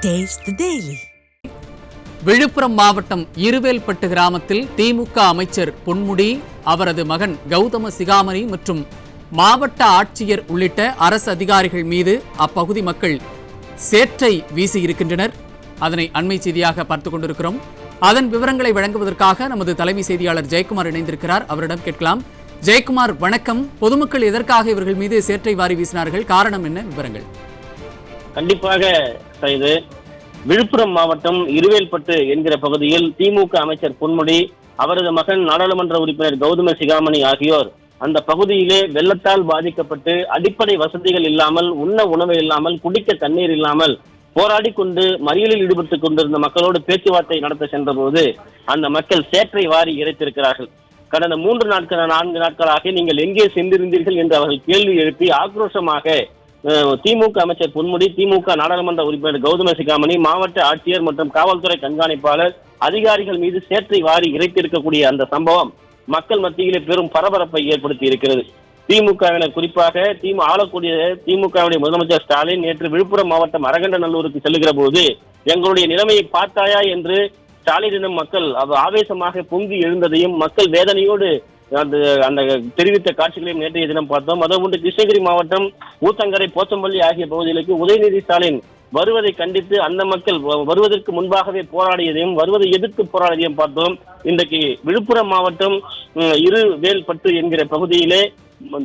Taste the Daily. Villupuram மாவட்டம் இருவேல்பட்டு கிராமத்தில் திமுக அமைச்சர் பொன்முடி, அவரது மகன் கௌதம சிகாமணி மற்றும் மாவட்ட ஆட்சியர் உள்ளிட்ட அரசு அதிகாரிகள் மீது அப்பகுதி மக்கள் சேற்றை வீசியிருக்கின்றனர். அதனை அண்மை செய்தியாக பார்த்துக் கொண்டிருக்கிறோம். அதன் விவரங்களை வழங்குவதற்காக நமது தலைமை செய்தியாளர் ஜெயக்குமார் இணைந்திருக்கிறார். அவரிடம் கேட்கலாம். ஜெயக்குமார், வணக்கம். பொதுமக்கள் எதற்காக இவர்கள் மீது சேற்றை வாரி வீசினார்கள்? காரணம் என்ன? விவரங்கள். கண்டிப்பாக செய்து விழுப்புரம் மாவட்டம் இருவேல்பட்டு என்கிற பகுதியில் திமுக அமைச்சர் பொன்முடி, அவரது மகன் நாடாளுமன்ற உறுப்பினர் கௌதம சிகாமணி ஆகியோர் அந்த பகுதியிலே வெள்ளத்தால் பாதிக்கப்பட்டு அடிப்படை வசதிகள் இல்லாமல், உண்ண உணவு இல்லாமல், குடிக்க தண்ணீர் இல்லாமல் போராடி கொண்டு மறியலில் ஈடுபட்டுக் கொண்டிருந்த மக்களோடு பேச்சுவார்த்தை நடத்த சென்ற போது அந்த மக்கள் சேற்றை வாரி இறைத்திருக்கிறார்கள். கடந்த 4 நாட்களாக நீங்கள் எங்கே சென்றிருந்தீர்கள் என்று அவர்கள் கேள்வி எழுப்பி ஆக்ரோஷமாக திமுக அமைச்சர் பொன்முடி, திமுக நாடாளுமன்ற உறுப்பினர் கௌதம சிகாமணி, மாவட்ட ஆட்சியர் மற்றும் காவல்துறை கண்காணிப்பாளர் அதிகாரிகள் மீது சேற்றை வாரி இறைத்திருக்கக்கூடிய அந்த சம்பவம் மக்கள் மத்தியிலே பெரும் பரபரப்பை ஏற்படுத்தி இருக்கிறது. திமுகவினர், குறிப்பாக ஆளக்கூடிய திமுகவுடைய முதலமைச்சர் ஸ்டாலின் நேற்று விழுப்புரம் மாவட்டம் அரகண்டநல்லூருக்கு செல்லுகிற போது எங்களுடைய நிலைமையை பார்த்தாயா என்று ஸ்டாலினிடம் மக்கள் ஆவேசமாக பொங்கி எழுந்ததையும் மக்கள் வேதனையோடு அந்த தெரிவித்த காட்சிகளையும் நேற்றைய தினம் பார்த்தோம். அதோடு கிருஷ்ணகிரி மாவட்டம் ஊத்தங்கரை, போச்சம்பள்ளி ஆகிய பகுதிகளுக்கு உதயநிதி ஸ்டாலின் வருவதை கண்டித்து அந்த மக்கள் வருவதற்கு முன்பாகவே போராடியதையும் வருவதை எதிர்த்து போராடியதையும் பார்த்தோம். இன்றைக்கு விழுப்புரம் மாவட்டம் இருவேல்பட்டு என்கிற பகுதியிலே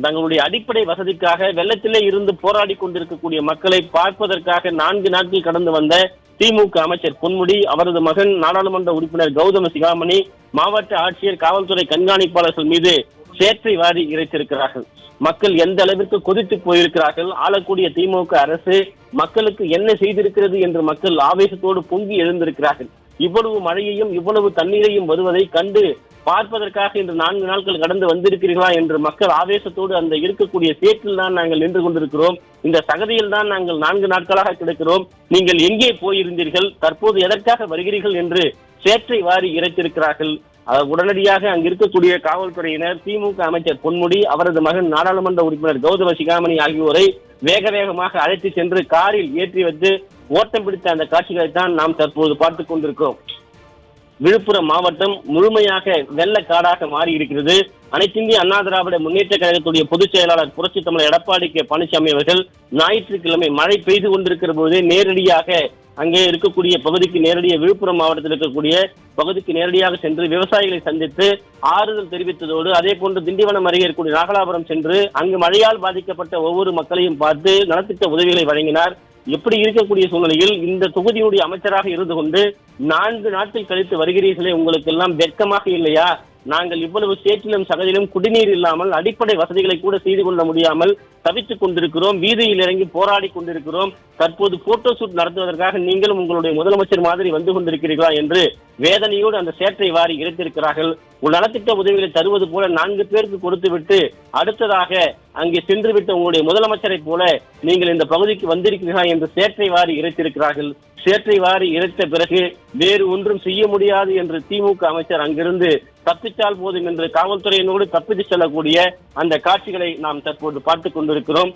தங்களுடைய அடிப்படை வசதிக்காக வெள்ளத்திலே இருந்து போராடி கொண்டிருக்கக்கூடிய மக்களை பார்ப்பதற்காக 4 நாட்கள் கடந்து வந்த திமுக அமைச்சர் பொன்முடி, அவரது மகன் நாடாளுமன்ற உறுப்பினர் கௌதம சிகாமணி, மாவட்ட ஆட்சியர், காவல்துறை கண்காணிப்பாளர்கள் மீது சேற்றை வாரி இறைத்திருக்கிறார்கள். மக்கள் எந்த அளவிற்கு கொதித்து போயிருக்கிறார்கள். ஆளக்கூடிய திமுக அரசு மக்களுக்கு என்ன செய்திருக்கிறது என்று மக்கள் ஆவேசத்தோடு பொங்கி எழுந்திருக்கிறார்கள். இவ்வளவு மழையையும் இவ்வளவு தண்ணீரையும் வருவதை கண்டு பார்ப்பதற்காக இன்று 4 நாட்கள் கடந்து வந்திருக்கிறீர்களா என்று மக்கள் ஆவேசத்தோடு அந்த இருக்கக்கூடிய சேற்றில் தான் நாங்கள் நின்று கொண்டிருக்கிறோம், இந்த சகதியில் தான் நாங்கள் 4 நாட்களாக கிடக்கிறோம், நீங்கள் எங்கே போயிருந்தீர்கள், தற்போது எதற்காக வருகிறீர்கள் என்று சேற்றை வாரி இறைத்திருக்கிறார்கள். உடனடியாக அங்கு இருக்கக்கூடிய காவல்துறையினர் திமுக அமைச்சர் பொன்முடி, அவரது மகன் நாடாளுமன்ற உறுப்பினர் கௌதம சிகாமணி ஆகியோரை வேக வேகமாக அழைத்து சென்று காரில் ஏற்றி வைத்து ஓட்டம் பிடித்த அந்த காட்சிகளை தான் நாம் தற்போது பார்த்துக் கொண்டிருக்கிறோம். விழுப்புரம் மாவட்டம் முழுமையாக வெள்ளக்காடாக மாறி இருக்கிறது. அனைத்திந்திய அண்ணா திராவிட முன்னேற்ற கழகத்துடைய பொதுச் செயலாளர் புரட்சி தமிழர் எடப்பாடி கே பழனிசாமி அவர்கள் ஞாயிற்றுக்கிழமை மழை பெய்து கொண்டிருக்கிற போது நேரடியாக அங்கே இருக்கக்கூடிய பகுதிக்கு விழுப்புரம் மாவட்டத்தில் இருக்கக்கூடிய பகுதிக்கு நேரடியாக சென்று விவசாயிகளை சந்தித்து ஆறுதல் தெரிவித்ததோடு அதே போன்று திண்டிவனம் அருகே இருக்கக்கூடிய நாகலாபுரம் சென்று அங்கு மழையால் பாதிக்கப்பட்ட ஒவ்வொரு மக்களையும் பார்த்து நலத்திட்ட உதவிகளை வழங்கினார். எப்படி இருக்கக்கூடிய சூழ்நிலையில் இந்த தொகுதியுடைய அமைச்சராக இருந்து கொண்டு 4 நாட்கள் கழித்து வருகிறீர்களே, உங்களுக்கு எல்லாம் வெட்கமாக இல்லையா? நாங்கள் இவ்வளவு சேற்றிலும் சகதியிலும் குடிநீர் இல்லாமல் அடிப்படை வசதிகளை கூட செய்து கொள்ள முடியாமல் தவித்துக் கொண்டிருக்கிறோம், வீதியில் இறங்கி போராடி கொண்டிருக்கிறோம். தற்போது போட்டோ ஷூட் நடத்துவதற்காக நீங்களும் உங்களுடைய முதலமைச்சர் மாதிரி வந்து கொண்டிருக்கிறீர்களா என்று வேதனையோடு அந்த சேற்றை வாரி இறைத்திருக்கிறார்கள். நலத்திட்ட உதவிகளை தருவது போல 4 பேருக்கு கொடுத்துவிட்டு அடுத்ததாக அங்கே சென்றுவிட்ட உங்களுடைய முதலமைச்சரை போல நீங்கள் இந்த பகுதிக்கு வந்திருக்கிறீர்களா என்று சேற்றை வாரி இறைத்திருக்கிறார்கள். சேற்றை வாரி இறைத்த பிறகு வேறு ஒன்றும் செய்ய முடியாது என்று திமுக அமைச்சர் அங்கிருந்து தப்பிச்சால் போதும் என்று காவல்துறையினோடு தப்பித்து செல்லக்கூடிய அந்த காட்சிகளை நாம் தற்போது பார்த்துக் கொண்டிருக்கிறோம்.